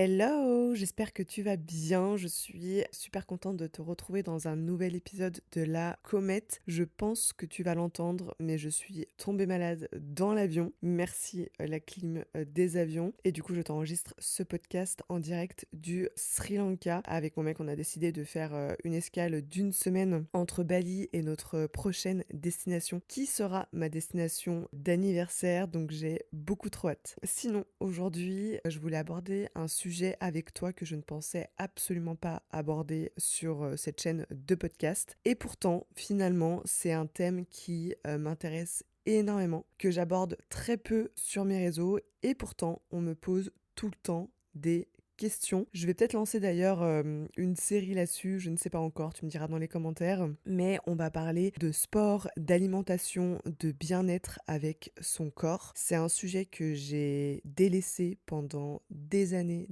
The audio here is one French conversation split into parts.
Hello, j'espère que tu vas bien. Je suis super contente de te retrouver dans un nouvel épisode de La Comète. Je pense que tu vas l'entendre, mais je suis tombée malade dans l'avion. Merci la clim des avions. Et du coup, je t'enregistre ce podcast en direct du Sri Lanka. Avec mon mec, on a décidé de faire une escale d'une semaine entre Bali et notre prochaine destination, qui sera ma destination d'anniversaire. Donc j'ai beaucoup trop hâte. Sinon, aujourd'hui, je voulais aborder un sujet avec toi que je ne pensais absolument pas aborder sur cette chaîne de podcast. Et pourtant, finalement, c'est un thème qui m'intéresse énormément, que j'aborde très peu sur mes réseaux, et pourtant, on me pose tout le temps des questions. Je vais peut-être lancer d'ailleurs une série là-dessus, je ne sais pas encore, tu me diras dans les commentaires, mais on va parler de sport, d'alimentation, de bien-être avec son corps. C'est un sujet que j'ai délaissé pendant des années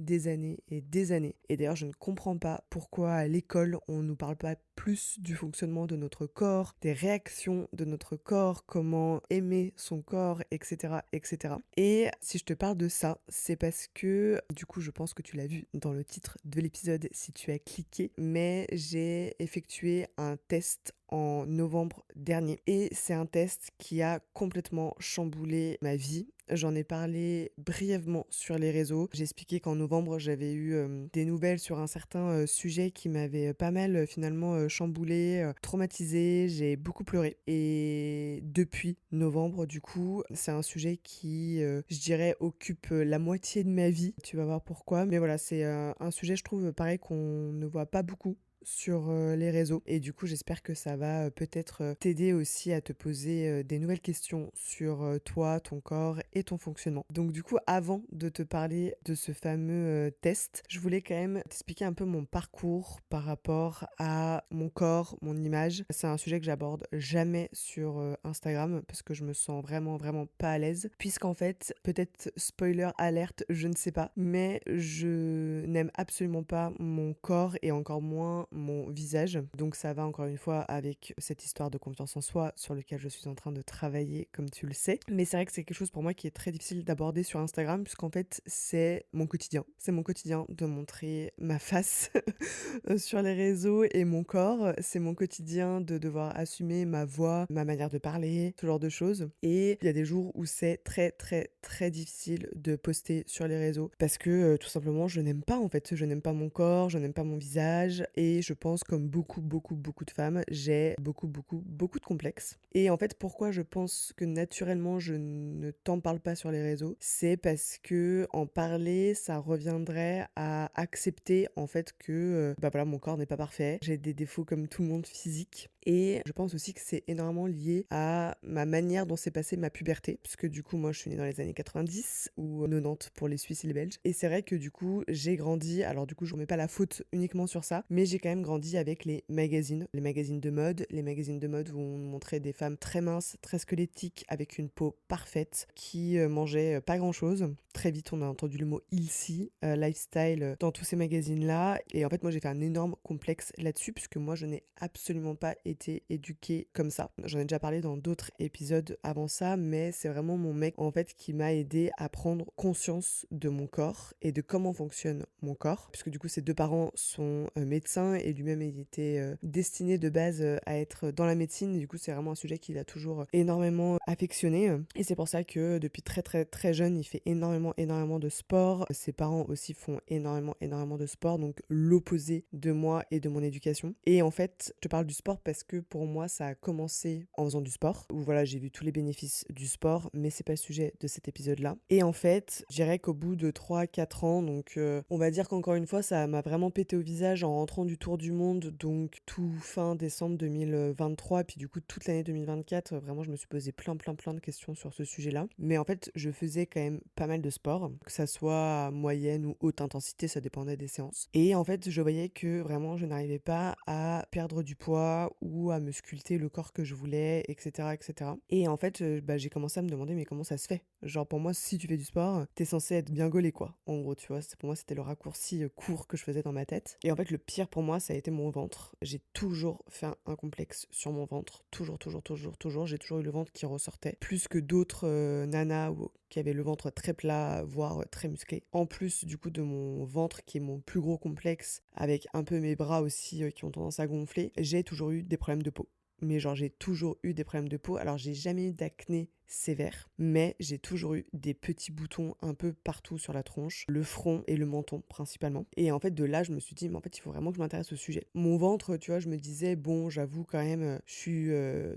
et des années. Et d'ailleurs, je ne comprends pas pourquoi à l'école, on nous parle pas plus du fonctionnement de notre corps, des réactions de notre corps, comment aimer son corps, etc., etc. Et si je te parle de ça, c'est parce que, du coup, je pense que tu l'as vu dans le titre de l'épisode si tu as cliqué, mais j'ai effectué un test en novembre dernier. Et c'est un test qui a complètement chamboulé ma vie. J'en ai parlé brièvement sur les réseaux. J'ai expliqué qu'en novembre, j'avais eu des nouvelles sur un certain sujet qui m'avait pas mal finalement chamboulé, traumatisé. J'ai beaucoup pleuré. Et depuis novembre, du coup, c'est un sujet qui, je dirais, occupe la moitié de ma vie. Tu vas voir pourquoi. Mais voilà, c'est un sujet, je trouve, pareil, qu'on ne voit pas beaucoup sur les réseaux, et du coup j'espère que ça va peut-être t'aider aussi à te poser des nouvelles questions sur toi, ton corps et ton fonctionnement. Donc du coup, avant de te parler de ce fameux test, je voulais quand même t'expliquer un peu mon parcours par rapport à mon corps, mon image. C'est un sujet que j'aborde jamais sur Instagram parce que je me sens vraiment pas à l'aise, puisqu'en fait, peut-être spoiler alerte, je ne sais pas, mais je n'aime absolument pas mon corps et encore moins mon visage. Donc ça va encore une fois avec cette histoire de confiance en soi sur lequel je suis en train de travailler, comme tu le sais. Mais c'est vrai que c'est quelque chose pour moi qui est très difficile d'aborder sur Instagram, puisqu'en fait c'est mon quotidien. C'est mon quotidien de montrer ma face sur les réseaux et mon corps. C'est mon quotidien de devoir assumer ma voix, ma manière de parler, ce genre de choses. Et il y a des jours où c'est très difficile de poster sur les réseaux parce que tout simplement je n'aime pas, en fait, je n'aime pas mon corps, je n'aime pas mon visage, et je pense comme beaucoup de femmes, j'ai beaucoup de complexes. Et en fait, pourquoi je pense que naturellement je ne t'en parle pas sur les réseaux, c'est parce que en parler, ça reviendrait à accepter en fait que bah voilà, mon corps n'est pas parfait, j'ai des défauts comme tout le monde physique. Et je pense aussi que c'est énormément lié à ma manière dont s'est passée ma puberté, puisque du coup moi je suis née dans les années 90 ou 90 pour les Suisses et les Belges. Et c'est vrai que du coup j'ai grandi, alors du coup je remets pas la faute uniquement sur ça, mais j'ai quand même grandi avec les magazines les magazines de mode où on montrait des femmes très minces, très squelettiques, avec une peau parfaite, qui mangeaient pas grand chose. Très vite on a entendu le mot healthy, lifestyle dans tous ces magazines là, et en fait moi j'ai fait un énorme complexe là-dessus, puisque moi je n'ai absolument pas été éduquée comme ça. J'en ai déjà parlé dans d'autres épisodes avant ça, mais c'est vraiment mon mec en fait qui m'a aidé à prendre conscience de mon corps et de comment fonctionne mon corps, puisque du coup ses deux parents sont médecins, et lui-même il était destiné de base à être dans la médecine, et du coup c'est vraiment un sujet qu'il a toujours énormément affectionné, et c'est pour ça que depuis très jeune il fait énormément de sport. Ses parents aussi font énormément de sport, donc l'opposé de moi et de mon éducation. Et en fait je te parle du sport parce que pour moi ça a commencé en faisant du sport, où voilà j'ai vu tous les bénéfices du sport, mais c'est pas le sujet de cet épisode là. Et en fait je dirais qu'au bout de 3-4 ans, donc on va dire qu'encore une fois ça m'a vraiment pété au visage en rentrant du tour du monde, donc tout fin décembre 2023, puis du coup toute l'année 2024, vraiment je me suis posé plein de questions sur ce sujet là. Mais en fait je faisais quand même pas mal de sport, que ça soit à moyenne ou haute intensité, ça dépendait des séances. Et en fait je voyais que vraiment je n'arrivais pas à perdre du poids ou à me sculpter le corps que je voulais, etc. Et en fait, j'ai commencé à me demander mais comment ça se fait Genre pour moi, si tu fais du sport, tu censé être bien gaulé quoi. En gros, tu vois? C'est pour moi, c'était le raccourci, court que je faisais dans ma tête et en fait, le pire pour moi, ça a été mon ventre. J'ai toujours fait un complexe sur mon ventre. Toujours, toujours, toujours, toujours. J'ai toujours eu le ventre qui ressortait plus que d'autres, nanas ou qui avaient le ventre très plat, voire, très musclé. En plus, du coup, de mon ventre qui est mon plus gros complexe avec un peu mes bras aussi, qui ont tendance à gonfler, j'ai toujours eu des problèmes de peau. Mais genre, j'ai toujours eu des problèmes de peau. Alors, j'ai jamais eu d'acné sévère, mais j'ai toujours eu des petits boutons un peu partout sur la tronche, le front et le menton principalement. Et en fait, de là, je me suis dit, mais en fait, il faut vraiment que je m'intéresse au sujet. Mon ventre, tu vois, je me disais, bon, j'avoue quand même, je suis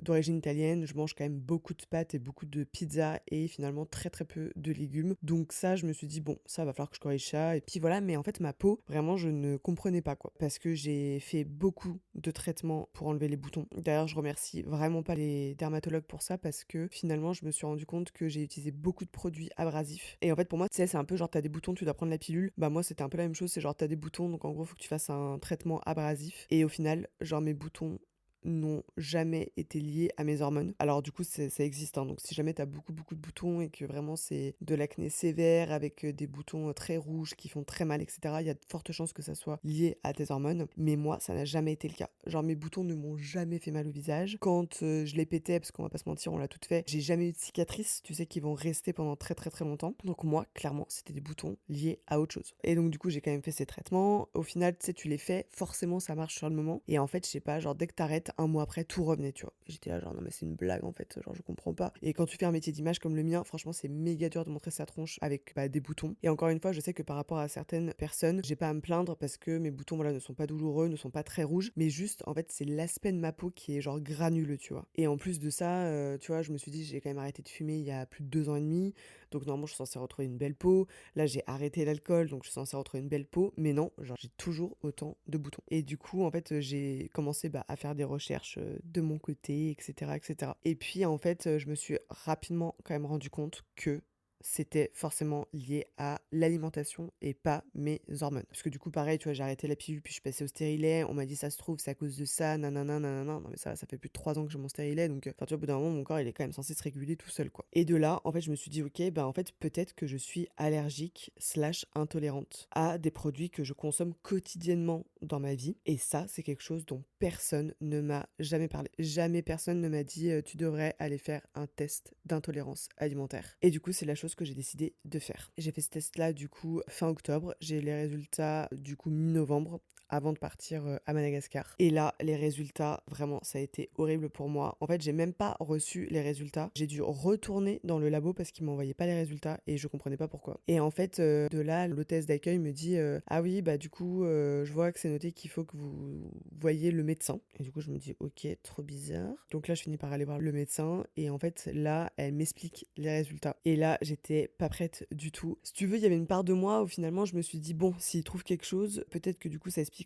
d'origine italienne, je mange quand même beaucoup de pâtes et beaucoup de pizza et finalement très très peu de légumes. Donc ça, je me suis dit, bon, ça va falloir que je corrige ça. Et puis voilà, mais en fait, ma peau, vraiment, je ne comprenais pas quoi. Parce que j'ai fait beaucoup de traitements pour enlever les boutons. D'ailleurs, je remercie vraiment pas les dermatologues pour ça parce que finalement, je me suis rendu compte que j'ai utilisé beaucoup de produits abrasifs. Et en fait, pour moi, tu sais, c'est un peu genre, t'as des boutons, tu dois prendre la pilule. Bah, moi, c'était un peu la même chose. C'est genre, t'as des boutons, donc en gros, faut que tu fasses un traitement abrasif. Et au final, genre, mes boutons n'ont jamais été liés à mes hormones. Alors du coup ça existe, hein, donc si jamais t'as beaucoup beaucoup de boutons et que vraiment c'est de l'acné sévère avec des boutons très rouges qui font très mal, etc., il y a de fortes chances que ça soit lié à tes hormones, mais moi ça n'a jamais été le cas. Genre mes boutons ne m'ont jamais fait mal au visage. Quand je les pétais, parce qu'on va pas se mentir, on l'a toutes fait, j'ai jamais eu de cicatrices, tu sais, qui vont rester pendant très très très longtemps. Donc moi, clairement, c'était des boutons liés à autre chose. Et donc du coup j'ai quand même fait ces traitements. Au final, tu sais, tu les fais, forcément ça marche sur le moment. Et en fait, je sais pas, genre dès que t'arrêtes, un mois après, tout revenait, tu vois. J'étais là, genre, non, mais c'est une blague, en fait. Genre, je comprends pas. Et quand tu fais un métier d'image comme le mien, franchement, c'est méga dur de montrer sa tronche avec des boutons. Et encore une fois, je sais que par rapport à certaines personnes, j'ai pas à me plaindre parce que mes boutons, voilà, ne sont pas douloureux, ne sont pas très rouges. Mais juste, en fait, c'est l'aspect de ma peau qui est genre granuleux, tu vois. Et en plus de ça, tu vois, je me suis dit, j'ai quand même arrêté de fumer il y a plus de 2 ans et demi. Donc, normalement, je suis censée retrouver une belle peau. Là, j'ai arrêté l'alcool, donc je suis censée retrouver une belle peau. Mais non, genre, j'ai toujours autant de boutons. Et du coup, en fait, j'ai commencé à faire des recherches de mon côté, etc., etc. Et puis, en fait, je me suis rapidement quand même rendu compte que c'était forcément lié à l'alimentation et pas mes hormones. Parce que du coup, pareil, tu vois, j'ai arrêté la pilule, puis je suis passée au stérilet. On m'a dit, ça se trouve, c'est à cause de ça, nanana, nanana. Non, mais ça fait plus de 3 ans que j'ai mon stérilet. Donc, enfin, tu vois, au bout d'un moment, mon corps, il est quand même censé se réguler tout seul, quoi. Et de là, en fait, je me suis dit, ok, en fait, peut-être que je suis allergique / intolérante à des produits que je consomme quotidiennement dans ma vie. Et ça, c'est quelque chose dont personne ne m'a jamais parlé. Jamais personne ne m'a dit, tu devrais aller faire un test d'intolérance alimentaire. Et du coup, c'est la chose que j'ai décidé de faire. J'ai fait ce test-là, du coup, fin octobre. J'ai les résultats, du coup, mi-novembre, avant de partir à Madagascar. Et là, les résultats, vraiment, ça a été horrible pour moi. En fait, j'ai même pas reçu les résultats. J'ai dû retourner dans le labo parce qu'ils m'envoyaient pas les résultats et je comprenais pas pourquoi. Et en fait, de là, l'hôtesse d'accueil me dit ah oui, du coup, je vois que c'est noté qu'il faut que vous voyez le médecin. Et du coup, je me dis ok, trop bizarre. Donc là, je finis par aller voir le médecin et en fait, là, elle m'explique les résultats. Et là, j'étais pas prête du tout. Si tu veux, il y avait une part de moi où finalement, je me suis dit bon, s'il trouve quelque chose, peut-être que du coup, ça expliquera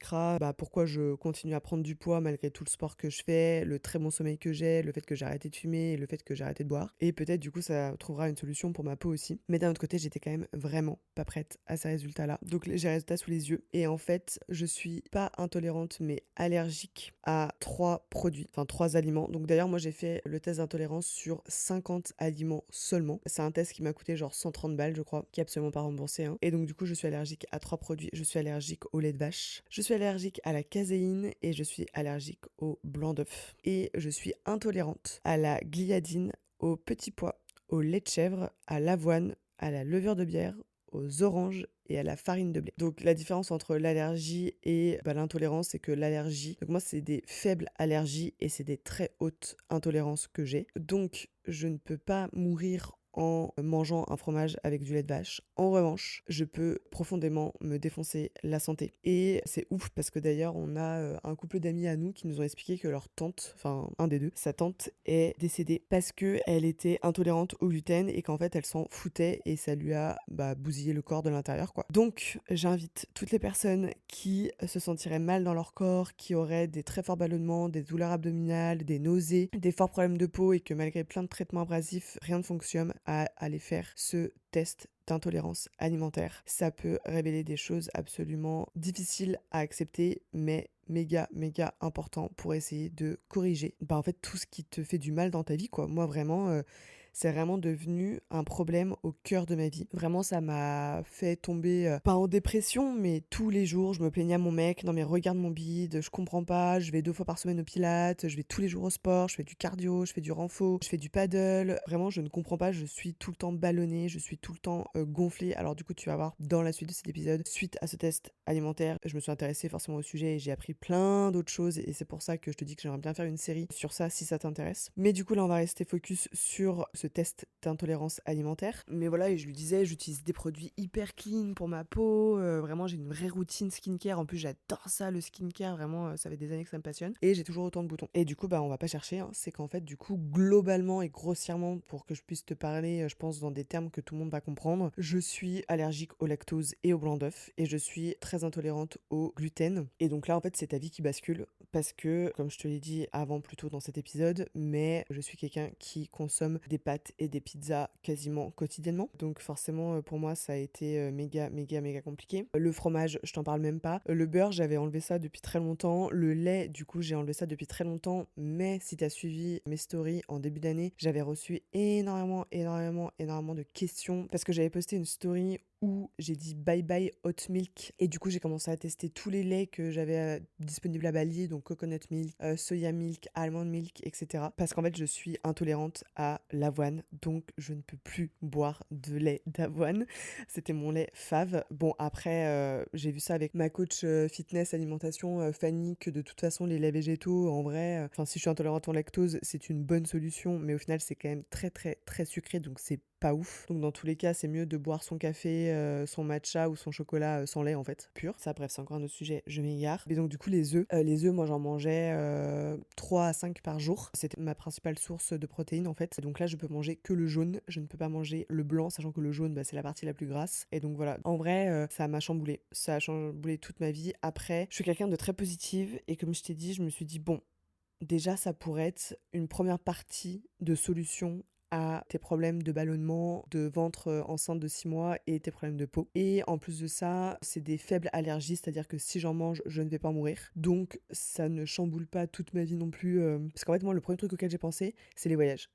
pourquoi je continue à prendre du poids malgré tout le sport que je fais, le très bon sommeil que j'ai, le fait que j'ai arrêté de fumer et le fait que j'ai arrêté de boire. Et peut-être du coup, ça trouvera une solution pour ma peau aussi. Mais d'un autre côté, j'étais quand même vraiment pas prête à ces résultats-là. Donc j'ai les résultats sous les yeux. Et en fait, je suis pas intolérante, mais allergique à 3 produits, enfin 3 aliments. Donc d'ailleurs, moi j'ai fait le test d'intolérance sur 50 aliments seulement. C'est un test qui m'a coûté genre 130 balles, je crois, qui est absolument pas remboursé, hein. Et donc du coup, je suis allergique à 3 produits. Je suis allergique au lait de vache, je suis allergique à la caséine et je suis allergique au blanc d'œuf. Et je suis intolérante à la gliadine, au petit pois, au lait de chèvre, à l'avoine, à la levure de bière, aux oranges et à la farine de blé. Donc la différence entre l'allergie et l'intolérance, c'est que l'allergie, donc moi c'est des faibles allergies et c'est des très hautes intolérances que j'ai. Donc je ne peux pas mourir en mangeant un fromage avec du lait de vache. En revanche, je peux profondément me défoncer la santé. Et c'est ouf parce que d'ailleurs, on a un couple d'amis à nous qui nous ont expliqué que leur tante, enfin un des deux, sa tante est décédée parce que elle était intolérante au gluten et qu'en fait, elle s'en foutait et ça lui a bousillé le corps de l'intérieur, quoi. Donc, j'invite toutes les personnes qui se sentiraient mal dans leur corps, qui auraient des très forts ballonnements, des douleurs abdominales, des nausées, des forts problèmes de peau et que malgré plein de traitements abrasifs, rien ne fonctionne, à aller faire ce test d'intolérance alimentaire. Ça peut révéler des choses absolument difficiles à accepter, mais méga important pour essayer de corriger en fait tout ce qui te fait du mal dans ta vie, quoi. Moi vraiment c'est vraiment devenu un problème au cœur de ma vie. Vraiment, ça m'a fait tomber, pas en dépression, mais tous les jours, je me plaignais à mon mec: «Non mais regarde mon bide, je comprends pas, je vais 2 fois par semaine au pilates, je vais tous les jours au sport, je fais du cardio, je fais du renfo, je fais du paddle. Vraiment, je ne comprends pas, je suis tout le temps ballonnée, je suis tout le temps, gonflée». Alors du coup, tu vas voir dans la suite de cet épisode, suite à ce test alimentaire, je me suis intéressée forcément au sujet et j'ai appris plein d'autres choses et c'est pour ça que je te dis que j'aimerais bien faire une série sur ça si ça t'intéresse. Mais du coup, là, on va rester focus sur ce test d'intolérance alimentaire. Mais voilà, et je lui disais, j'utilise des produits hyper clean pour ma peau, vraiment j'ai une vraie routine skincare. En plus, j'adore ça, le skincare, vraiment, ça fait des années que ça me passionne. Et j'ai toujours autant de boutons. Et du coup, bah, on va pas chercher, hein. C'est qu'en fait, du coup, globalement et grossièrement, pour que je puisse te parler, je pense, dans des termes que tout le monde va comprendre, je suis allergique au lactose et au blanc d'œuf. Et je suis très intolérante au gluten. Et donc là, en fait, c'est ta vie qui bascule. Parce que, comme je te l'ai dit avant plus tôt dans cet épisode, mais je suis quelqu'un qui consomme des pâtes et des pizzas quasiment quotidiennement. Donc forcément, pour moi, ça a été méga, méga, méga compliqué. Le fromage, je t'en parle même pas. Le beurre, j'avais enlevé ça depuis très longtemps. Le lait, du coup, j'ai enlevé ça depuis très longtemps. Mais si t'as suivi mes stories en début d'année, j'avais reçu énormément, énormément, énormément de questions. Parce que j'avais posté une story où j'ai dit bye bye hot milk et du coup j'ai commencé à tester tous les laits que j'avais disponibles à Bali, donc coconut milk, soya milk, almond milk, etc. Parce qu'en fait je suis intolérante à l'avoine, donc je ne peux plus boire de lait d'avoine. C'était mon lait fave. Bon après j'ai vu ça avec ma coach fitness alimentation Fanny, que de toute façon les laits végétaux en vrai, enfin si je suis intolérante au lactose c'est une bonne solution, mais au final c'est quand même très très très sucré, donc c'est pas ouf. Donc dans tous les cas, c'est mieux de boire son café, son matcha ou son chocolat sans lait en fait, pur. Ça bref, c'est encore un autre sujet, je m'égare. Mais donc du coup les œufs moi j'en mangeais 3 à 5 par jour. C'était ma principale source de protéines en fait. Donc là je peux manger que le jaune, je ne peux pas manger le blanc, sachant que le jaune bah, c'est la partie la plus grasse. Et donc voilà, en vrai ça m'a chamboulé. Ça a chamboulé toute ma vie. Après, je suis quelqu'un de très positive et comme je t'ai dit, je me suis dit bon, déjà, ça pourrait être une première partie de solution à tes problèmes de ballonnement, de ventre enceinte de 6 mois et tes problèmes de peau. Et en plus de ça, c'est des faibles allergies, c'est-à-dire que si j'en mange, je ne vais pas mourir. Donc ça ne chamboule pas toute ma vie non plus. Parce qu'en fait, moi, le premier truc auquel j'ai pensé, c'est les voyages.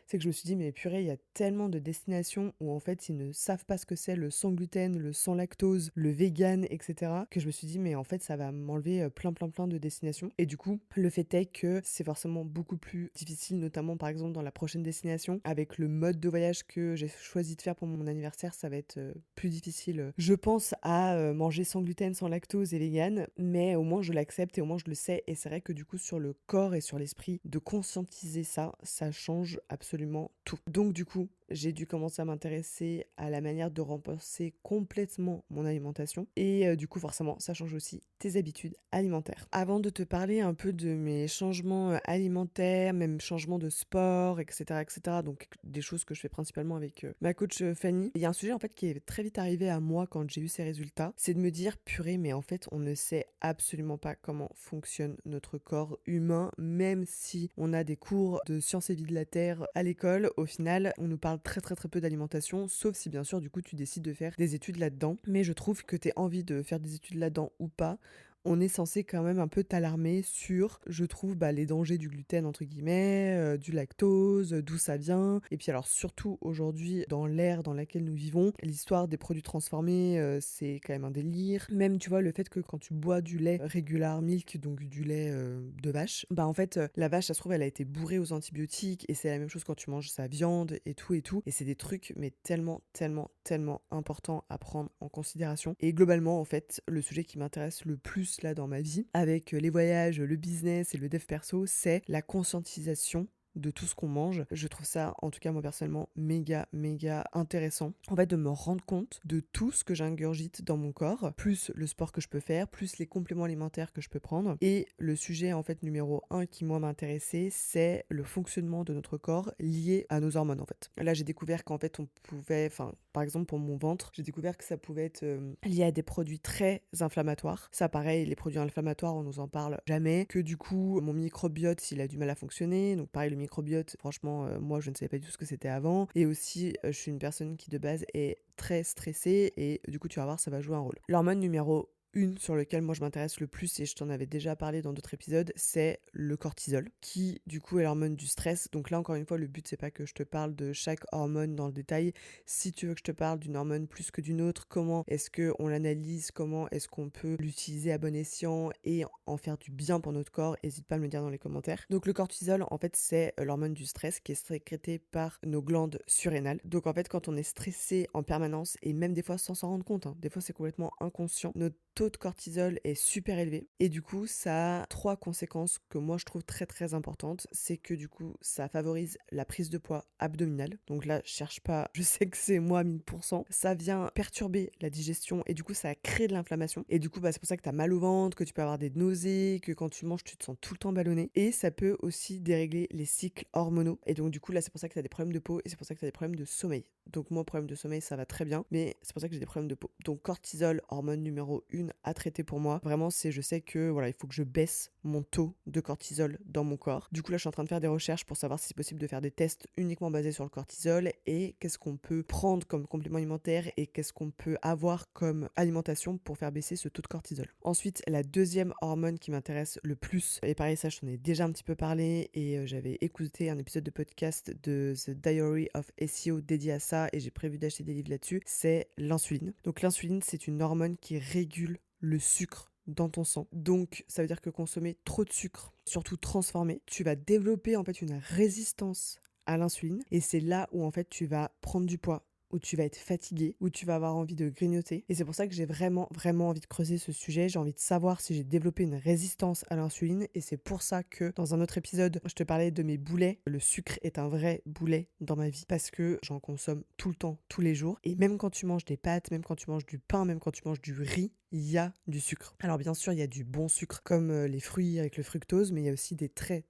C'est que je me suis dit, mais purée, il y a tellement de destinations où en fait ils ne savent pas ce que c'est le sans gluten, le sans lactose, le vegan, etc. Que je me suis dit, mais en fait ça va m'enlever plein plein plein de destinations. Et du coup, le fait est que c'est forcément beaucoup plus difficile, notamment par exemple dans la prochaine destination. Avec le mode de voyage que j'ai choisi de faire pour mon anniversaire, ça va être plus difficile, je pense, à manger sans gluten, sans lactose et vegan. Mais au moins je l'accepte et au moins je le sais. Et c'est vrai que du coup, sur le corps et sur l'esprit, de conscientiser ça, ça change absolument tout. Donc du coup, j'ai dû commencer à m'intéresser à la manière de renforcer complètement mon alimentation. Et du coup, forcément, ça change aussi tes habitudes alimentaires. Avant de te parler un peu de mes changements alimentaires, même changements de sport, etc., etc., donc des choses que je fais principalement avec ma coach Fanny, il y a un sujet en fait qui est très vite arrivé à moi quand j'ai eu ces résultats, c'est de me dire, purée, mais en fait, on ne sait absolument pas comment fonctionne notre corps humain, même si on a des cours de sciences et vie de la Terre à l'école. Au final, on nous parle très très très peu d'alimentation, sauf si bien sûr du coup tu décides de faire des études là-dedans. Mais je trouve que t'aies envie de faire des études là-dedans ou pas, on est censé quand même un peu t'alarmer sur, je trouve, bah, les dangers du gluten, entre guillemets, du lactose, d'où ça vient. Et puis alors surtout aujourd'hui, dans l'ère dans laquelle nous vivons, l'histoire des produits transformés, c'est quand même un délire. Même, tu vois, le fait que quand tu bois du lait regular milk, donc du lait de vache, bah en fait, la vache, ça se trouve, elle a été bourrée aux antibiotiques, et c'est la même chose quand tu manges sa viande et tout et tout. Et c'est des trucs, mais tellement, tellement, tellement importants à prendre en considération. Et globalement, en fait, le sujet qui m'intéresse le plus là dans ma vie, avec les voyages, le business et le dev perso, c'est la conscientisation de tout ce qu'on mange. Je trouve ça, en tout cas moi personnellement, méga méga intéressant, en fait, de me rendre compte de tout ce que j'ingurgite dans mon corps, plus le sport que je peux faire, plus les compléments alimentaires que je peux prendre. Et le sujet en fait numéro 1 qui moi m'intéressait, c'est le fonctionnement de notre corps lié à nos hormones en fait. Là j'ai découvert qu'en fait on pouvait, enfin par exemple pour mon ventre, j'ai découvert que ça pouvait être lié à des produits très inflammatoires. Ça pareil, les produits inflammatoires on nous en parle jamais, que du coup mon microbiote il a du mal à fonctionner. Donc pareil, le microbiote, franchement moi je ne savais pas du tout ce que c'était avant. Et aussi je suis une personne qui de base est très stressée, et du coup tu vas voir, ça va jouer un rôle. L'hormone numéro une sur laquelle moi je m'intéresse le plus et je t'en avais déjà parlé dans d'autres épisodes, c'est le cortisol, qui du coup est l'hormone du stress. Donc là encore une fois, le but c'est pas que je te parle de chaque hormone dans le détail. Si tu veux que je te parle d'une hormone plus que d'une autre, comment est-ce qu'on l'analyse, comment est-ce qu'on peut l'utiliser à bon escient et en faire du bien pour notre corps, n'hésite pas à me le dire dans les commentaires. Donc le cortisol en fait c'est l'hormone du stress qui est sécrétée par nos glandes surrénales. Donc en fait quand on est stressé en permanence et même des fois sans s'en rendre compte, des fois c'est complètement inconscient, notre taux de cortisol est super élevé et du coup ça a 3 conséquences que moi je trouve très très importantes. C'est que du coup ça favorise la prise de poids abdominale, donc là je cherche pas, je sais que c'est moi 1000%. Ça vient perturber la digestion et du coup ça crée de l'inflammation et du coup c'est pour ça que t'as mal au ventre, que tu peux avoir des nausées, que quand tu manges tu te sens tout le temps ballonné, et ça peut aussi dérégler les cycles hormonaux et donc du coup là c'est pour ça que t'as des problèmes de peau et c'est pour ça que t'as des problèmes de sommeil. Donc moi problème de sommeil ça va très bien, mais c'est pour ça que j'ai des problèmes de peau. Donc cortisol, hormone numéro 1 à traiter pour moi. Vraiment je sais que voilà, il faut que je baisse mon taux de cortisol dans mon corps. Du coup là je suis en train de faire des recherches pour savoir si c'est possible de faire des tests uniquement basés sur le cortisol et qu'est-ce qu'on peut prendre comme complément alimentaire et qu'est-ce qu'on peut avoir comme alimentation pour faire baisser ce taux de cortisol. Ensuite, la deuxième hormone qui m'intéresse le plus, et pareil ça je t'en ai déjà un petit peu parlé et j'avais écouté un épisode de podcast de The Diary of SEO dédié à ça et j'ai prévu d'acheter des livres là-dessus, c'est l'insuline. Donc l'insuline c'est une hormone qui régule le sucre dans ton sang. Donc ça veut dire que consommer trop de sucre, surtout transformé, tu vas développer en fait une résistance à l'insuline et c'est là où en fait tu vas prendre du poids, où tu vas être fatigué, où tu vas avoir envie de grignoter. Et c'est pour ça que j'ai vraiment envie de creuser ce sujet. J'ai envie de savoir si j'ai développé une résistance à l'insuline. Et c'est pour ça que dans un autre épisode, je te parlais de mes boulets. Le sucre est un vrai boulet dans ma vie parce que j'en consomme tout le temps, tous les jours. Et même quand tu manges des pâtes, même quand tu manges du pain, même quand tu manges du riz, il y a du sucre. Alors bien sûr, il y a du bon sucre comme les fruits avec le fructose, mais il y a aussi des très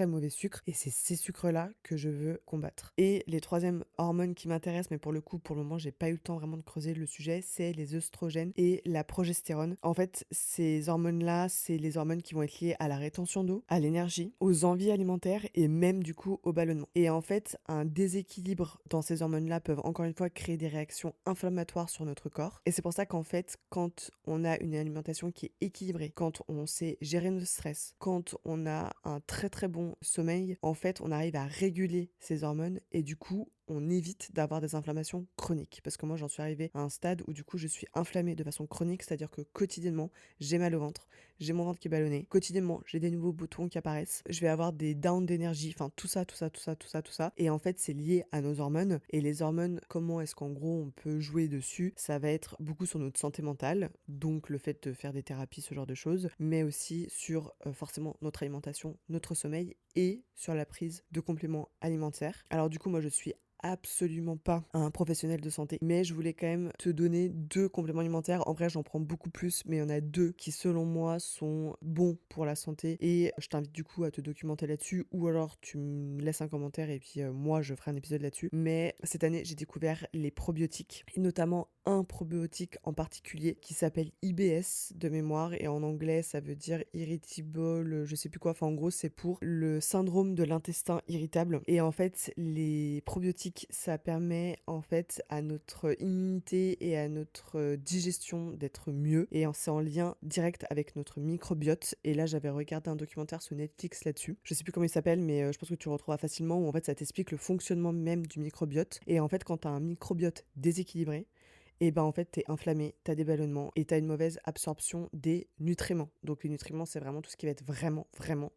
mauvais sucres et c'est ces sucres-là que je veux combattre. Et les troisièmes hormones qui m'intéressent, mais pour le coup, pour le moment, j'ai pas eu le temps vraiment de creuser le sujet, c'est les œstrogènes et la progestérone. En fait, ces hormones-là, c'est les hormones qui vont être liées à la rétention d'eau, à l'énergie, aux envies alimentaires et même du coup au ballonnement. Et en fait, un déséquilibre dans ces hormones-là peuvent encore une fois créer des réactions inflammatoires sur notre corps. Et c'est pour ça qu'en fait, quand on a une alimentation qui est équilibrée, quand on sait gérer notre stress, quand on a un très bon sommeil, en fait, on arrive à réguler ces hormones et du coup, on évite d'avoir des inflammations chroniques. Parce que moi, j'en suis arrivée à un stade où du coup, je suis inflammée de façon chronique, c'est-à-dire que quotidiennement, j'ai mal au ventre, j'ai mon ventre qui est ballonné, quotidiennement, j'ai des nouveaux boutons qui apparaissent, je vais avoir des downs d'énergie, enfin tout ça. Et en fait, c'est lié à nos hormones. Et les hormones, comment est-ce qu'en gros on peut jouer dessus? Ça va être beaucoup sur notre santé mentale, donc le fait de faire des thérapies, ce genre de choses, mais aussi sur forcément notre alimentation, notre sommeil et sur la prise de compléments alimentaires. Alors du coup, moi je suis absolument pas un professionnel de santé, mais je voulais quand même te donner 2 compléments alimentaires. En vrai, j'en prends beaucoup plus, mais il y en a 2 qui selon moi sont bons pour la santé et je t'invite du coup à te documenter là-dessus ou alors tu me laisses un commentaire et puis moi je ferai un épisode là-dessus. Mais cette année, j'ai découvert les probiotiques et notamment un probiotique en particulier qui s'appelle IBS de mémoire et en anglais ça veut dire irritable, je sais plus quoi, enfin en gros c'est pour le syndrome de l'intestin irritable et en fait les probiotiques ça permet en fait à notre immunité et à notre digestion d'être mieux et c'est en lien direct avec notre microbiote et là j'avais regardé un documentaire sur Netflix là-dessus, je sais plus comment il s'appelle mais je pense que tu le retrouveras facilement où en fait ça t'explique le fonctionnement même du microbiote et en fait quand tu as un microbiote déséquilibré et ben en fait t'es inflammé, t'as des ballonnements et t'as une mauvaise absorption des nutriments. Donc les nutriments c'est vraiment tout ce qui va être vraiment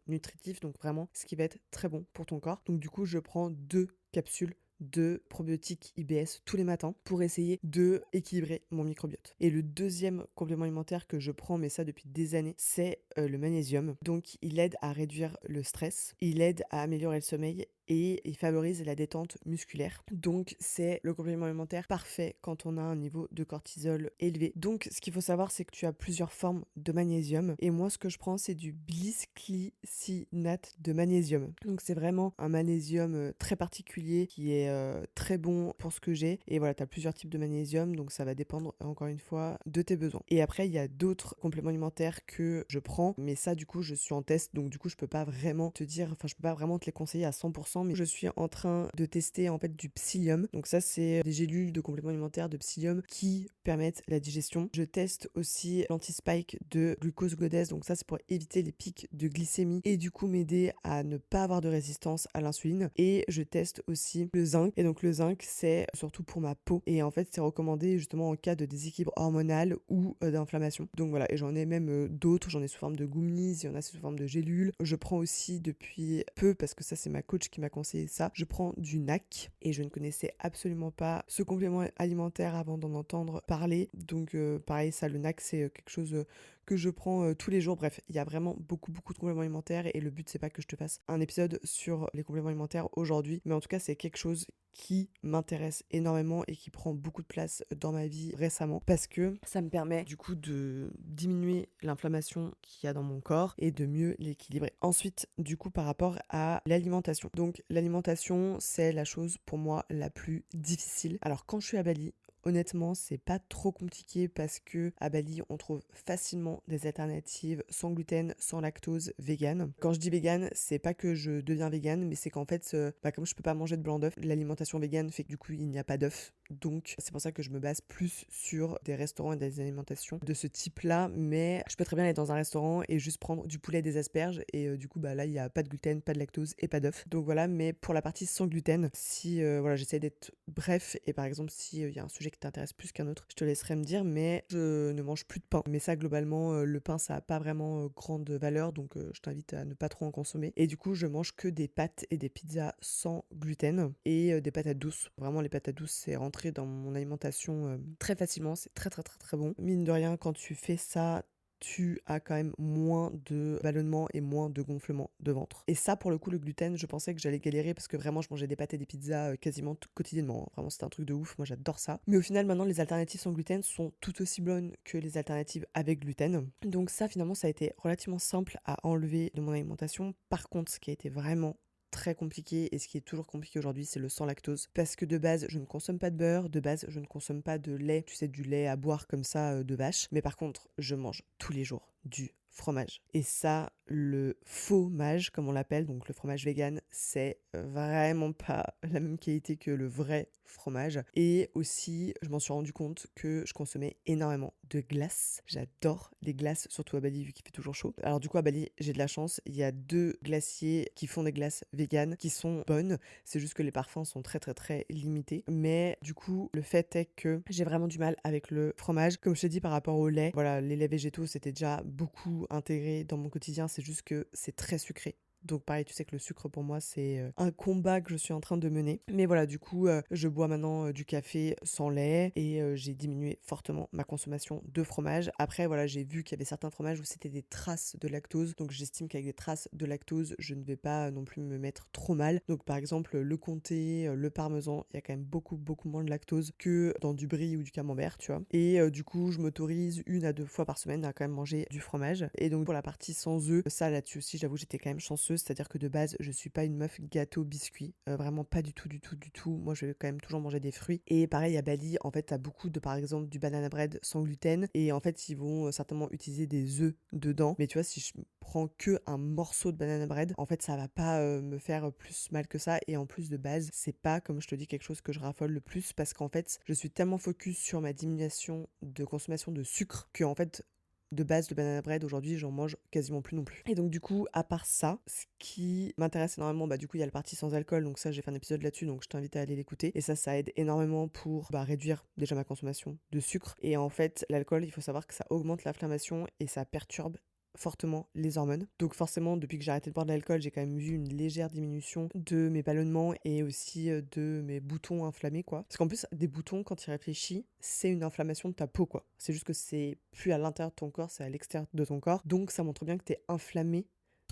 nutritif, donc vraiment ce qui va être très bon pour ton corps. Donc du coup je prends 2 capsules de probiotiques IBS tous les matins pour essayer de équilibrer mon microbiote. Et le deuxième complément alimentaire que je prends, mais ça depuis des années, c'est le magnésium. Donc il aide à réduire le stress, il aide à améliorer le sommeil et il favorise la détente musculaire. Donc c'est le complément alimentaire parfait quand on a un niveau de cortisol élevé. Donc ce qu'il faut savoir c'est que tu as plusieurs formes de magnésium et moi ce que je prends c'est du bisglycinate de magnésium. Donc c'est vraiment un magnésium très particulier qui est très bon pour ce que j'ai et voilà, tu as plusieurs types de magnésium donc ça va dépendre encore une fois de tes besoins. Et après il y a d'autres compléments alimentaires que je prends mais ça du coup je suis en test donc du coup je peux pas vraiment te dire, enfin je peux pas vraiment te les conseiller à 100% longtemps, mais je suis en train de tester en fait du psyllium. Donc ça, c'est des gélules de compléments alimentaires de psyllium qui permettent la digestion. Je teste aussi l'anti-spike de glucose goddess. Donc ça, c'est pour éviter les pics de glycémie et du coup m'aider à ne pas avoir de résistance à l'insuline. Et je teste aussi le zinc. Et donc le zinc, c'est surtout pour ma peau. Et en fait, c'est recommandé justement en cas de déséquilibre hormonal ou d'inflammation. Donc voilà, et j'en ai même d'autres. J'en ai sous forme de gummies, il y en a sous forme de gélules. Je prends aussi depuis peu, parce que ça c'est ma coach qui m'a conseillé ça, je prends du NAC et je ne connaissais absolument pas ce complément alimentaire avant d'en entendre parler. Donc pareil, ça, le NAC, c'est quelque chose que je prends tous les jours. Bref, il y a vraiment beaucoup de compléments alimentaires et le but c'est pas que je te fasse un épisode sur les compléments alimentaires aujourd'hui, mais en tout cas c'est quelque chose qui m'intéresse énormément et qui prend beaucoup de place dans ma vie récemment parce que ça me permet du coup de diminuer l'inflammation qu'il y a dans mon corps et de mieux l'équilibrer. Ensuite, du coup, par rapport à l'alimentation. Donc l'alimentation, c'est la chose pour moi la plus difficile. Alors quand je suis à Bali, honnêtement, c'est pas trop compliqué parce que à Bali, on trouve facilement des alternatives sans gluten, sans lactose, vegan. Quand je dis vegan, c'est pas que je deviens vegan, mais c'est qu'en fait, comme je peux pas manger de blanc d'œuf, l'alimentation vegan fait que du coup, il n'y a pas d'œuf. Donc, c'est pour ça que je me base plus sur des restaurants et des alimentations de ce type-là. Mais je peux très bien aller dans un restaurant et juste prendre du poulet et des asperges. Et du coup, là, il n'y a pas de gluten, pas de lactose et pas d'œuf. Donc voilà, mais pour la partie sans gluten, si voilà, j'essaie d'être bref. Et par exemple, s'il y a un sujet qui t'intéresse plus qu'un autre, je te laisserai me dire. Mais je ne mange plus de pain. Mais ça, globalement, le pain, ça n'a pas vraiment grande valeur. Donc je t'invite à ne pas trop en consommer. Et du coup, je mange que des pâtes et des pizzas sans gluten. Et des patates douces. Vraiment, les patates douces, c'est rentré dans mon alimentation très facilement, c'est très bon. Mine de rien, quand tu fais ça, tu as quand même moins de ballonnement et moins de gonflement de ventre. Et ça, pour le coup, le gluten, je pensais que j'allais galérer parce que vraiment, je mangeais des pâtes et des pizzas quasiment quotidiennement. Vraiment, c'était un truc de ouf. Moi, j'adore ça. Mais au final, maintenant, les alternatives sans gluten sont tout aussi bonnes que les alternatives avec gluten. Donc ça, finalement, ça a été relativement simple à enlever de mon alimentation. Par contre, ce qui a été vraiment très compliqué et ce qui est toujours compliqué aujourd'hui, c'est le sans lactose parce que de base je ne consomme pas de beurre, de base je ne consomme pas de lait, tu sais, du lait à boire comme ça de vache, mais par contre je mange tous les jours du fromage. Et ça, le faux mage, comme on l'appelle, donc le fromage vegan, c'est vraiment pas la même qualité que le vrai fromage. Et aussi, je m'en suis rendu compte que je consommais énormément de glace. J'adore les glaces, surtout à Bali, vu qu'il fait toujours chaud. Alors du coup, à Bali, j'ai de la chance. Il y a 2 glaciers qui font des glaces véganes qui sont bonnes. C'est juste que les parfums sont très limités. Mais du coup, le fait est que j'ai vraiment du mal avec le fromage. Comme je t'ai dit par rapport au lait, voilà, les laits végétaux, c'était déjà beaucoup intégré dans mon quotidien. C'est juste que c'est très sucré. Donc pareil, tu sais que le sucre pour moi c'est un combat que je suis en train de mener. Mais voilà, du coup, je bois maintenant du café sans lait et j'ai diminué fortement ma consommation de fromage. Après voilà, j'ai vu qu'il y avait certains fromages où c'était des traces de lactose. Donc j'estime qu'avec des traces de lactose, je ne vais pas non plus me mettre trop mal. Donc par exemple, le comté, le parmesan, il y a quand même beaucoup moins de lactose que dans du brie ou du camembert, tu vois. Et du coup, je m'autorise 1 à 2 fois par semaine à quand même manger du fromage. Et donc pour la partie sans œufs, ça là-dessus aussi, j'avoue, j'étais quand même chanceuse. C'est-à-dire que de base, je suis pas une meuf gâteau biscuit, vraiment pas du tout. Moi, je vais quand même toujours manger des fruits. Et pareil, à Bali, en fait, t'as beaucoup de, par exemple, du banana bread sans gluten. Et en fait, ils vont certainement utiliser des œufs dedans. Mais tu vois, si je prends que un morceau de banana bread, en fait, ça va pas me faire plus mal que ça. Et en plus, de base, c'est pas, comme je te dis, quelque chose que je raffole le plus parce qu'en fait, je suis tellement focus sur ma diminution de consommation de sucre que, en fait, de base de banana bread, aujourd'hui, j'en mange quasiment plus non plus. Et donc, du coup, à part ça, ce qui m'intéresse énormément, du coup, il y a le parti sans alcool. Donc ça, j'ai fait un épisode là-dessus, donc je t'invite à aller l'écouter. Et ça aide énormément pour réduire déjà ma consommation de sucre. Et en fait, l'alcool, il faut savoir que ça augmente l'inflammation et ça perturbe fortement les hormones. Donc forcément, depuis que j'ai arrêté de boire de l'alcool, j'ai quand même vu une légère diminution de mes ballonnements et aussi de mes boutons inflammés, quoi. Parce qu'en plus, des boutons, quand tu réfléchis, c'est une inflammation de ta peau, quoi. C'est juste que c'est plus à l'intérieur de ton corps, c'est à l'extérieur de ton corps. Donc ça montre bien que t'es inflammé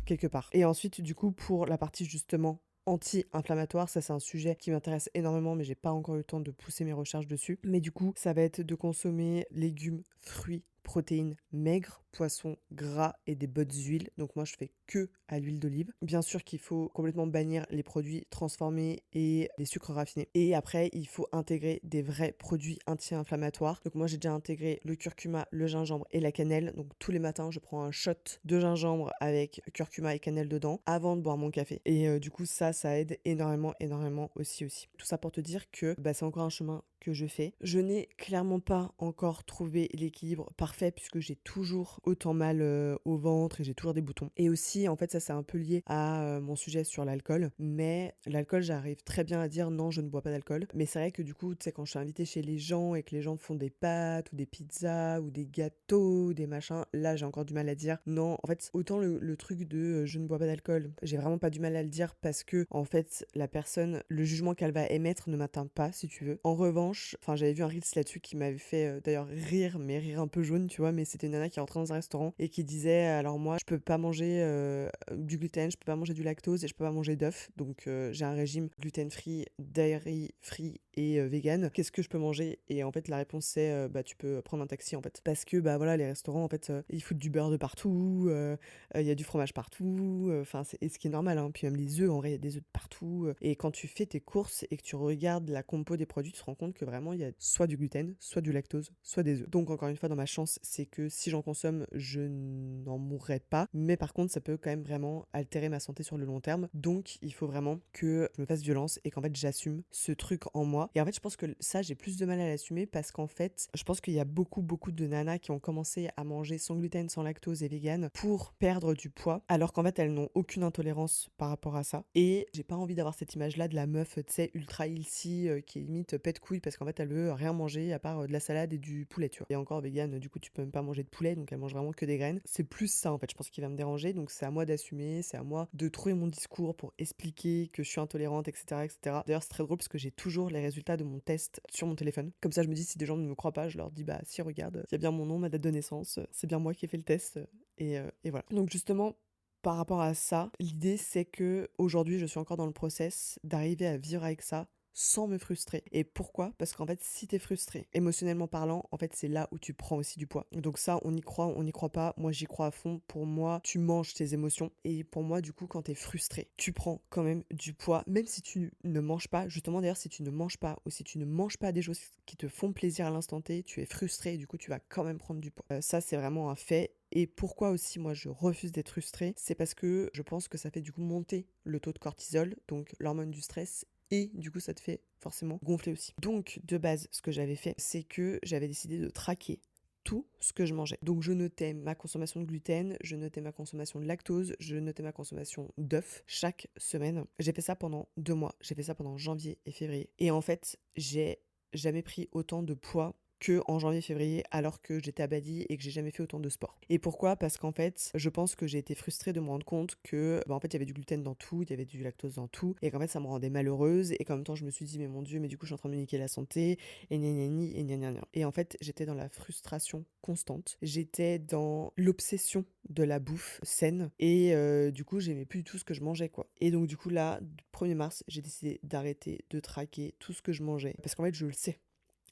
quelque part. Et ensuite, du coup, pour la partie justement anti-inflammatoire, ça c'est un sujet qui m'intéresse énormément, mais j'ai pas encore eu le temps de pousser mes recherches dessus. Mais du coup, ça va être de consommer légumes, fruits, protéines maigres, poissons gras et des bonnes huiles. Donc moi je fais que à l'huile d'olive. Bien sûr qu'il faut complètement bannir les produits transformés et les sucres raffinés. Et après il faut intégrer des vrais produits anti-inflammatoires. Donc moi j'ai déjà intégré le curcuma, le gingembre et la cannelle. Donc tous les matins je prends un shot de gingembre avec curcuma et cannelle dedans avant de boire mon café. Et du coup ça aide énormément aussi. Tout ça pour te dire que c'est encore un chemin que je fais. Je n'ai clairement pas encore trouvé l'équilibre parfait puisque j'ai toujours autant mal au ventre et j'ai toujours des boutons. Et aussi, en fait, ça c'est un peu lié à mon sujet sur l'alcool. Mais l'alcool, j'arrive très bien à dire non, je ne bois pas d'alcool. Mais c'est vrai que du coup, tu sais, quand je suis invitée chez les gens et que les gens font des pâtes ou des pizzas ou des gâteaux ou des machins, là j'ai encore du mal à dire non. En fait, autant le truc de je ne bois pas d'alcool, j'ai vraiment pas du mal à le dire parce que en fait, la personne, le jugement qu'elle va émettre ne m'atteint pas, si tu veux. En revanche, j'avais vu un Reels là-dessus qui m'avait fait d'ailleurs rire, mais rire un peu jaune, tu vois, mais c'était une nana qui est rentrée dans un restaurant et qui disait alors moi je peux pas manger du gluten, je peux pas manger du lactose et je peux pas manger d'œufs, donc j'ai un régime gluten free, dairy free et vegan. Qu'est-ce que je peux manger? Et en fait la réponse c'est tu peux prendre un taxi en fait, parce que voilà, les restaurants en fait ils foutent du beurre de partout, il y a du fromage partout, et ce qui est normal, hein. Puis même les œufs, en vrai il y a des œufs de partout, et quand tu fais tes courses et que tu regardes la compo des produits, tu te rends compte que vraiment il y a soit du gluten, soit du lactose, soit des œufs. Donc encore une fois, dans ma chance, c'est que si j'en consomme, je n'en mourrai pas, mais par contre ça peut quand même vraiment altérer ma santé sur le long terme. Donc il faut vraiment que je me fasse violence et qu'en fait j'assume ce truc en moi. Et en fait je pense que ça j'ai plus de mal à l'assumer parce qu'en fait je pense qu'il y a beaucoup de nanas qui ont commencé à manger sans gluten, sans lactose et vegan pour perdre du poids, alors qu'en fait elles n'ont aucune intolérance par rapport à ça. Et j'ai pas envie d'avoir cette image là de la meuf, tu sais, ultra healthy qui limite pète couille parce qu'en fait elle veut rien manger à part de la salade et du poulet, tu vois. Et encore vegan, du coup tu peux même pas manger de poulet, donc elle mange vraiment que des graines. C'est plus ça en fait, je pense, qui va me déranger. Donc c'est à moi d'assumer, c'est à moi de trouver mon discours pour expliquer que je suis intolérante, etc. D'ailleurs c'est très drôle parce que j'ai toujours les résultats de mon test sur mon téléphone. Comme ça je me dis, si des gens ne me croient pas, je leur dis si, regarde, il y a bien mon nom, ma date de naissance, c'est bien moi qui ai fait le test, et voilà. Donc justement, par rapport à ça, l'idée c'est que aujourd'hui je suis encore dans le process d'arriver à vivre avec ça sans me frustrer. Et pourquoi? Parce qu'en fait, si t'es frustré, émotionnellement parlant, en fait, c'est là où tu prends aussi du poids. Donc ça, on y croit pas. Moi, j'y crois à fond. Pour moi, tu manges tes émotions. Et pour moi, du coup, quand t'es frustré, tu prends quand même du poids, même si tu ne manges pas. Justement, d'ailleurs, si tu ne manges pas ou si tu ne manges pas des choses qui te font plaisir à l'instant T, tu es frustré et du coup, tu vas quand même prendre du poids. Ça, c'est vraiment un fait. Et pourquoi aussi moi je refuse d'être frustrée, c'est parce que je pense que ça fait du coup monter le taux de cortisol, donc l'hormone du stress, et du coup ça te fait forcément gonfler aussi. Donc de base, ce que j'avais fait, c'est que j'avais décidé de traquer tout ce que je mangeais. Donc je notais ma consommation de gluten, je notais ma consommation de lactose, je notais ma consommation d'œufs chaque semaine. J'ai fait ça pendant 2 mois, j'ai fait ça pendant janvier et février. Et en fait, j'ai jamais pris autant de poids que en janvier-février, alors que j'étais à Bali et que j'ai jamais fait autant de sport. Et pourquoi? Parce qu'en fait, je pense que j'ai été frustrée de me rendre compte que, en fait, il y avait du gluten dans tout, il y avait du lactose dans tout, et qu'en fait, ça me rendait malheureuse, et qu'en même temps, je me suis dit, mais mon Dieu, mais du coup, je suis en train de me niquer la santé, et gna gna gna, et gna gna gna. Et en fait, j'étais dans la frustration constante, j'étais dans l'obsession de la bouffe saine, et du coup, j'aimais plus du tout ce que je mangeais, quoi. Et donc, du coup, là, 1er mars, j'ai décidé d'arrêter de traquer tout ce que je mangeais, parce qu'en fait, je le sais.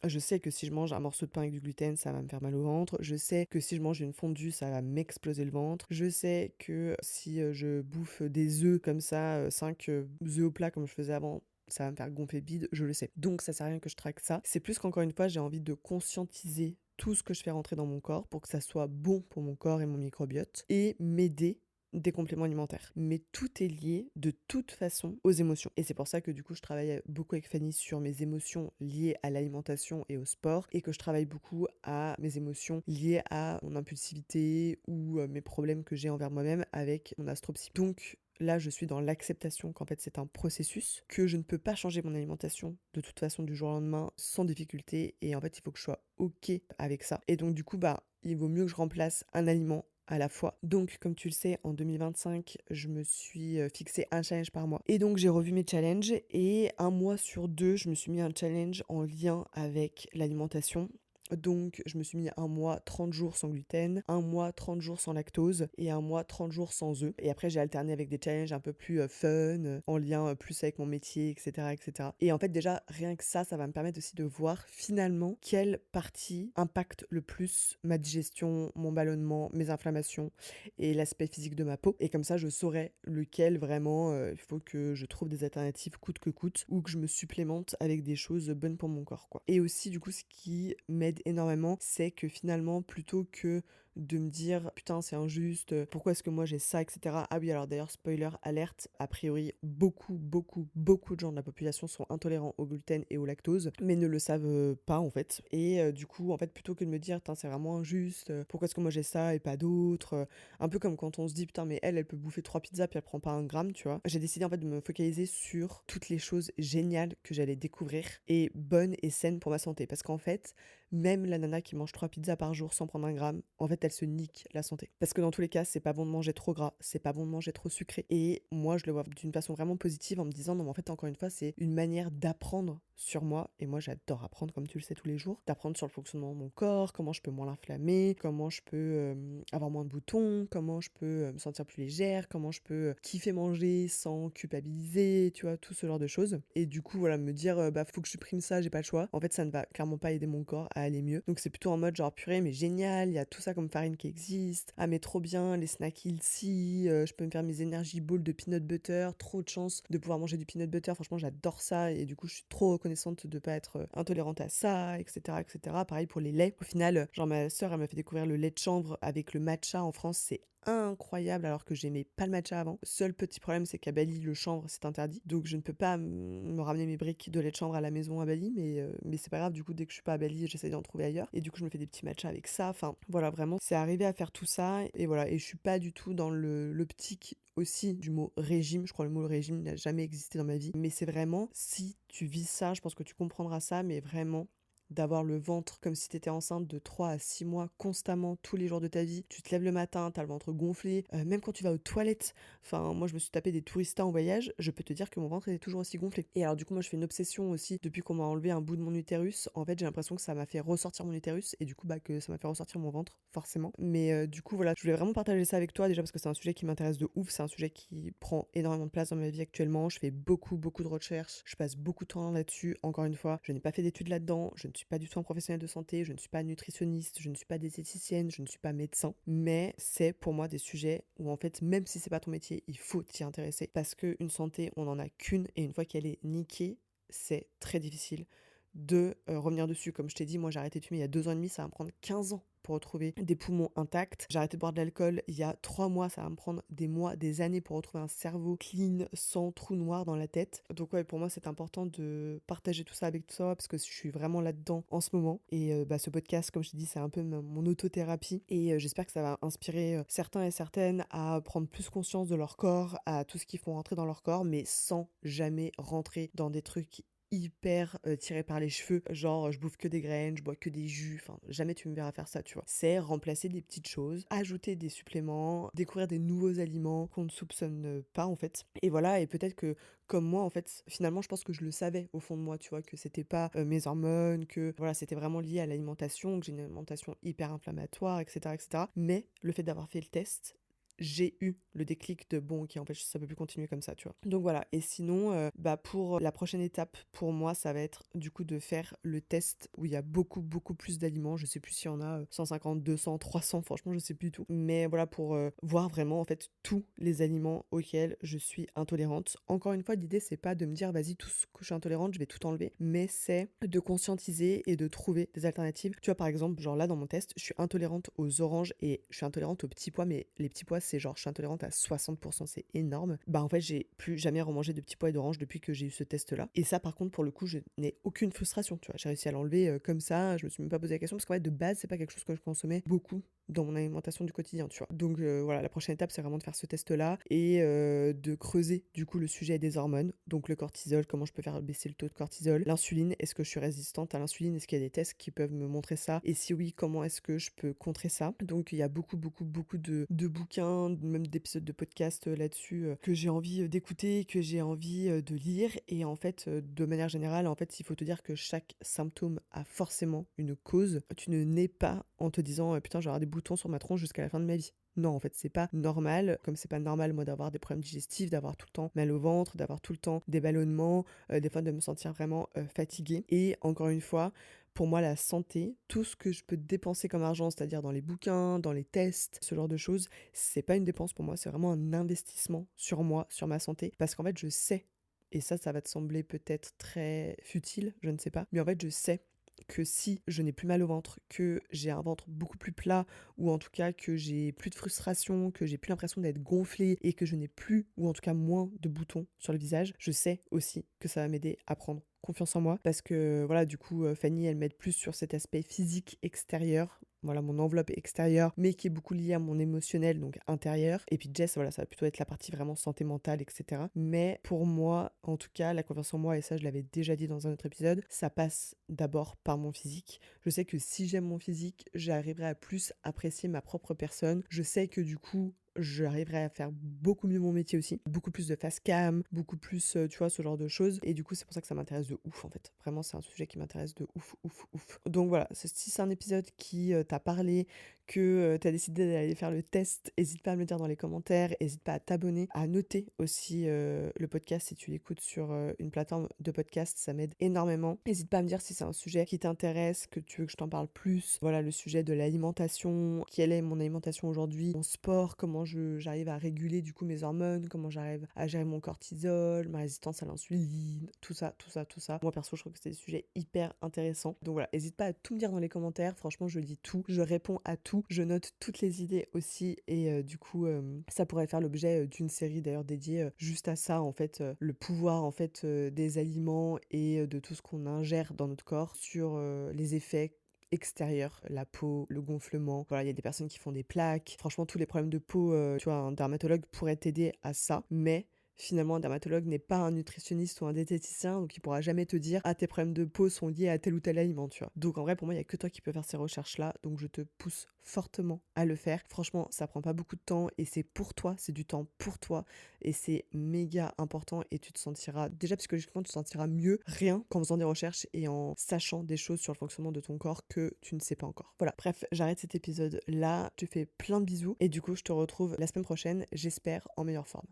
Je sais que si je mange un morceau de pain avec du gluten, ça va me faire mal au ventre. Je sais que si je mange une fondue, ça va m'exploser le ventre. Je sais que si je bouffe des œufs comme ça, 5 œufs au plat comme je faisais avant, ça va me faire gonfler bide, je le sais. Donc ça sert à rien que je traque ça. C'est plus qu'encore une fois, j'ai envie de conscientiser tout ce que je fais rentrer dans mon corps pour que ça soit bon pour mon corps et mon microbiote et m'aider des compléments alimentaires. Mais tout est lié de toute façon aux émotions. Et c'est pour ça que du coup je travaille beaucoup avec Fanny sur mes émotions liées à l'alimentation et au sport, et que je travaille beaucoup à mes émotions liées à mon impulsivité ou mes problèmes que j'ai envers moi-même avec mon astropsy. Donc là, je suis dans l'acceptation qu'en fait c'est un processus, que je ne peux pas changer mon alimentation de toute façon du jour au lendemain sans difficulté, et en fait il faut que je sois ok avec ça. Et donc du coup il vaut mieux que je remplace un aliment à la fois. Donc, comme tu le sais, en 2025, je me suis fixé un challenge par mois. Et donc, j'ai revu mes challenges, et 1 mois sur 2, je me suis mis un challenge en lien avec l'alimentation. Donc je me suis mis un mois 30 jours sans gluten, un mois 30 jours sans lactose et un mois 30 jours sans œufs. Et après j'ai alterné avec des challenges un peu plus fun, en lien plus avec mon métier, etc., etc. Et en fait déjà rien que ça va me permettre aussi de voir finalement quelle partie impacte le plus ma digestion, mon ballonnement, mes inflammations et l'aspect physique de ma peau. Et comme ça je saurai lequel vraiment il faut que je trouve des alternatives coûte que coûte ou que je me supplémente avec des choses bonnes pour mon corps, quoi. Et aussi du coup ce qui m'aide énormément, c'est que finalement plutôt que de me dire putain c'est injuste, pourquoi est-ce que moi j'ai ça, etc. Ah oui, alors d'ailleurs spoiler alerte, a priori beaucoup de gens de la population sont intolérants au gluten et au lactose, mais ne le savent pas en fait. Et du coup en fait plutôt que de me dire putain c'est vraiment injuste, pourquoi est-ce que moi j'ai ça et pas d'autres, un peu comme quand on se dit putain mais elle peut bouffer 3 pizzas puis elle prend pas un gramme, tu vois. J'ai décidé en fait de me focaliser sur toutes les choses géniales que j'allais découvrir et bonnes et saines pour ma santé, parce qu'en fait même la nana qui mange 3 pizzas par jour sans prendre un gramme, en fait, elle se nique la santé. Parce que dans tous les cas, c'est pas bon de manger trop gras, c'est pas bon de manger trop sucré. Et moi, je le vois d'une façon vraiment positive en me disant, non, mais en fait, encore une fois, c'est une manière d'apprendre sur moi. Et moi, j'adore apprendre, comme tu le sais, tous les jours. D'apprendre sur le fonctionnement de mon corps, comment je peux moins l'inflammer, comment je peux avoir moins de boutons, comment je peux me sentir plus légère, comment je peux kiffer manger sans culpabiliser, tu vois, tout ce genre de choses. Et du coup, voilà, me dire, bah, faut que je supprime ça, j'ai pas le choix. En fait, ça ne va clairement pas aider mon corps à aller mieux. Donc c'est plutôt en mode genre purée mais génial, il y a tout ça comme farine qui existe. Ah mais trop bien, les snacks ici, je peux me faire mes energy balls de peanut butter, trop de chance de pouvoir manger du peanut butter, franchement j'adore ça et du coup je suis trop reconnaissante de pas être intolérante à ça, etc., etc. Pareil pour les laits. Au final, genre ma sœur elle m'a fait découvrir le lait de chanvre avec le matcha en France, c'est incroyable alors que j'aimais pas le matcha avant. Seul petit problème c'est qu'à Bali le chanvre c'est interdit, donc je ne peux pas me ramener mes briques de lait de chanvre à la maison à Bali, mais c'est pas grave, du coup dès que je suis pas à Bali j'essaie d'en trouver ailleurs et du coup je me fais des petits matchas avec ça. Enfin voilà, vraiment c'est arrivé à faire tout ça et voilà, et je suis pas du tout dans l'optique aussi du mot régime. Je crois que le mot régime n'a jamais existé dans ma vie, mais c'est vraiment si tu vis ça, je pense que tu comprendras ça, mais vraiment d'avoir le ventre comme si t'étais enceinte de 3 à 6 mois constamment tous les jours de ta vie. Tu te lèves le matin, t'as le ventre gonflé, même quand tu vas aux toilettes. Enfin, moi je me suis tapé des touristas en voyage, je peux te dire que mon ventre était toujours aussi gonflé. Et alors du coup moi je fais une obsession aussi depuis qu'on m'a enlevé un bout de mon utérus. En fait j'ai l'impression que ça m'a fait ressortir mon utérus et du coup bah que ça m'a fait ressortir mon ventre forcément. Mais du coup voilà, je voulais vraiment partager ça avec toi déjà parce que c'est un sujet qui m'intéresse de ouf, c'est un sujet qui prend énormément de place dans ma vie actuellement. Je fais beaucoup de recherches, je passe beaucoup de temps là-dessus. Encore une fois, je n'ai pas fait d'études là-dedans, je ne suis pas du tout un professionnel de santé, je ne suis pas nutritionniste, je ne suis pas diététicienne, je ne suis pas médecin, mais c'est pour moi des sujets où en fait même si c'est pas ton métier, il faut t'y intéresser parce qu'une santé, on n'en a qu'une et une fois qu'elle est niquée, c'est très difficile de revenir dessus. Comme je t'ai dit, moi j'ai arrêté de fumer il y a 2 ans et demi, ça va me prendre 15 ans pour retrouver des poumons intacts. J'ai arrêté de boire de l'alcool il y a 3 mois, ça va me prendre des mois, des années pour retrouver un cerveau clean, sans trou noir dans la tête. Donc ouais, pour moi c'est important de partager tout ça avec toi parce que je suis vraiment là-dedans en ce moment. Et ce podcast, comme je t'ai dit, c'est un peu mon autothérapie et j'espère que ça va inspirer certains et certaines à prendre plus conscience de leur corps, à tout ce qu'ils font rentrer dans leur corps, mais sans jamais rentrer dans des trucs hyper tiré par les cheveux, genre je bouffe que des graines, je bois que des jus, enfin jamais tu me verras faire ça, tu vois. C'est remplacer des petites choses, ajouter des suppléments, découvrir des nouveaux aliments qu'on ne soupçonne pas en fait. Et voilà, et peut-être que comme moi en fait, finalement je pense que je le savais au fond de moi, tu vois, que c'était pas mes hormones, que voilà, c'était vraiment lié à l'alimentation, que j'ai une alimentation hyper inflammatoire, etc., etc. Mais le fait d'avoir fait le test, j'ai eu le déclic de bon ok en fait ça peut plus continuer comme ça, tu vois. Donc voilà, et sinon pour la prochaine étape pour moi ça va être du coup de faire le test où il y a beaucoup plus d'aliments, je sais plus s'il y en a 150, 200, 300, franchement je sais plus tout, mais voilà pour voir vraiment en fait tous les aliments auxquels je suis intolérante. Encore une fois l'idée c'est pas de me dire vas-y tout ce que je suis intolérante je vais tout enlever, mais c'est de conscientiser et de trouver des alternatives. Tu vois par exemple genre là dans mon test je suis intolérante aux oranges et je suis intolérante aux petits pois, mais les petits pois c'est genre je suis intolérante à 60%, c'est énorme. Bah en fait j'ai plus jamais remangé de petits pois et d'oranges depuis que j'ai eu ce test là. Et ça par contre pour le coup je n'ai aucune frustration, tu vois. J'ai réussi à l'enlever comme ça, je me suis même pas posé la question parce qu'en fait de base c'est pas quelque chose que je consommais beaucoup dans mon alimentation du quotidien, tu vois? Donc voilà, la prochaine étape, c'est vraiment de faire ce test-là et de creuser du coup le sujet des hormones. Donc le cortisol, comment je peux faire baisser le taux de cortisol? L'insuline, est-ce que je suis résistante à l'insuline? Est-ce qu'il y a des tests qui peuvent me montrer ça? Et si oui, comment est-ce que je peux contrer ça? Donc il y a beaucoup, beaucoup, beaucoup de bouquins, même d'épisodes de podcasts, là-dessus, que j'ai envie, d'écouter, que j'ai envie, de lire et en fait, de manière générale, en fait, il faut te dire que chaque symptôme a forcément une cause. Tu ne nais pas en te disant: «Putain, je vais avoir des boutons sur ma tronche jusqu'à la fin de ma vie». Non, en fait, c'est pas normal, comme c'est pas normal, moi, d'avoir des problèmes digestifs, d'avoir tout le temps mal au ventre, d'avoir tout le temps des ballonnements, des fois de me sentir vraiment, fatiguée et encore une fois, pour moi, la santé, tout ce que je peux dépenser comme argent, c'est-à-dire dans les bouquins, dans les tests, ce genre de choses, c'est pas une dépense pour moi, c'est vraiment un investissement sur moi, sur ma santé. Parce qu'en fait, je sais, et ça va te sembler peut-être très futile, je ne sais pas, mais en fait, je sais que si je n'ai plus mal au ventre, que j'ai un ventre beaucoup plus plat, ou en tout cas que j'ai plus de frustration, que j'ai plus l'impression d'être gonflée et que je n'ai plus, ou en tout cas moins de boutons sur le visage, je sais aussi que ça va m'aider à prendre confiance en moi parce que voilà, du coup, Fanny, elle m'aide plus sur cet aspect physique extérieur, voilà, mon enveloppe extérieure, mais qui est beaucoup liée à mon émotionnel, donc intérieur. Et puis Jess, voilà, ça va plutôt être la partie vraiment santé mentale, etc. Mais pour moi, en tout cas, la confiance en moi, et ça, je l'avais déjà dit dans un autre épisode, ça passe d'abord par mon physique. Je sais que si j'aime mon physique, j'arriverai à plus apprécier ma propre personne. Je sais que du coup, j'arriverai à faire beaucoup mieux mon métier aussi. Beaucoup plus de face cam, beaucoup plus, tu vois, ce genre de choses. Et du coup, c'est pour ça que ça m'intéresse de ouf, en fait. Vraiment, c'est un sujet qui m'intéresse de ouf, ouf, ouf. Donc voilà, si c'est un épisode qui t'a parlé, que t'as décidé d'aller faire le test, n'hésite pas à me le dire dans les commentaires, n'hésite pas à t'abonner, à noter aussi le podcast si tu l'écoutes sur une plateforme de podcast, ça m'aide énormément. N'hésite pas à me dire si c'est un sujet qui t'intéresse, que tu veux que je t'en parle plus. Voilà, le sujet de l'alimentation, quelle est mon alimentation aujourd'hui, mon sport, comment j'arrive à réguler du coup mes hormones, comment j'arrive à gérer mon cortisol, ma résistance à l'insuline, tout ça, tout ça, tout ça. Moi perso, je trouve que c'est des sujets hyper intéressants. Donc voilà, n'hésite pas à tout me dire dans les commentaires. Franchement, je lis tout, je réponds à tout, je note toutes les idées aussi et du coup, ça pourrait faire l'objet d'une série d'ailleurs dédiée juste à ça en fait, le pouvoir en fait des aliments et de tout ce qu'on ingère dans notre corps sur les effets extérieur, la peau, le gonflement. Voilà, il y a des personnes qui font des plaques. Franchement, tous les problèmes de peau, tu vois, un dermatologue pourrait t'aider à ça, mais finalement, un dermatologue n'est pas un nutritionniste ou un diététicien, donc il pourra jamais te dire ah tes problèmes de peau sont liés à tel ou tel aliment, tu vois. Donc en vrai, pour moi, il y a que toi qui peux faire ces recherches-là, donc je te pousse fortement à le faire. Franchement, ça prend pas beaucoup de temps et c'est pour toi, c'est du temps pour toi et c'est méga important et tu te sentiras déjà psychologiquement, tu te sentiras mieux rien qu'en faisant des recherches et en sachant des choses sur le fonctionnement de ton corps que tu ne sais pas encore. Voilà, bref, j'arrête cet épisode là, je te fais plein de bisous et du coup, je te retrouve la semaine prochaine, j'espère en meilleure forme.